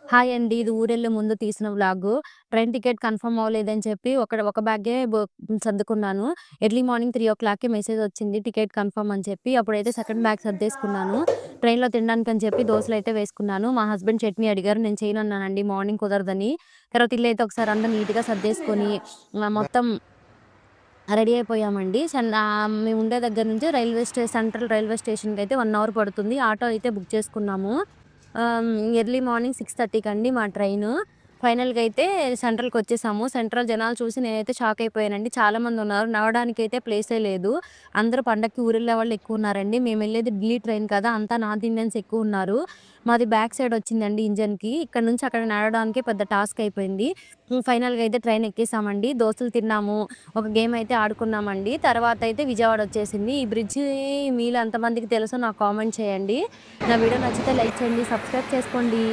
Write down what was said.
Hi అండి. ఇది ఊరెళ్ళే ముందు తీసిన వ్లాగు. ట్రైన్ టికెట్ కన్ఫర్మ్ అవ్వలేదని చెప్పి ఒక బ్యాగే సర్దుకున్నాను. ఎర్లీ మార్నింగ్ 3:00కి మెసేజొచ్చింది టికెట్ కన్ఫర్మ్ అని చెప్పి. అప్పుడైతే సెకండ్ బ్యాగ్ సర్దేసుకున్నాను. ట్రైన్‌లో తినడానికని చెప్పి దోసలైతే వేసుకున్నాను. మా హస్బెండ్ చట్నీ అడిగారు. నేను చేయనన్నానండి మార్నింగ్ కుదరదని. తర్వాత ఇల్లైతే ఒకసారి అంతా నీట్‌గా సర్దేసుకొని మొత్తం రెడీ అయిపోయామండి. మేముండే దగ్గర నుంచి సెంట్రల్ రైల్వే స్టేషన్‌కైతే 1 అవర్ పడుతుంది. ఆటో అయితే బుక్ చేసుకున్నాము. ఎర్లీ మార్నింగ్ 6:30కి అండి మా ట్రైను. ఫైనల్‌గా అయితే సెంట్రల్‌కొచ్చేసాము. సెంట్రల్ జనాలు చూసి నేనైతే షాక్ అయిపోయానండి. చాలామందున్నారు. నడవడానికైతే ప్లేసే లేదు. అందరూ పండక్కి ఊరెళ్ళే వాళ్ళు ఎక్కువున్నారండి. మేమెళ్ళేది ఢిల్లీ ట్రైన్ కదా! అంతా నార్త్ ఇండియన్స్ ఎక్కువున్నారు. మాది బ్యాక్ సైడ్ వచ్చిందండి ఇంజన్‌కి. ఇక్కడ నుంచి అక్కడ నడవడానికే పెద్ద టాస్క్ అయిపోయింది. ఫైనల్‌గా అయితే ట్రైన్ ఎక్కేసామండి. దోసలు తిన్నాము. ఒక గేమ్ అయితే ఆడుకున్నామండి. తర్వాత అయితే విజయవాడ వచ్చేసింది. ఈ బ్రిడ్జి మీలో ఎంతమందికి తెలుసో నాకు కామెంట్ చేయండి. నా వీడియో నచ్చితే లైక్ చేయండి. సబ్స్క్రైబ్ చేసుకోండి.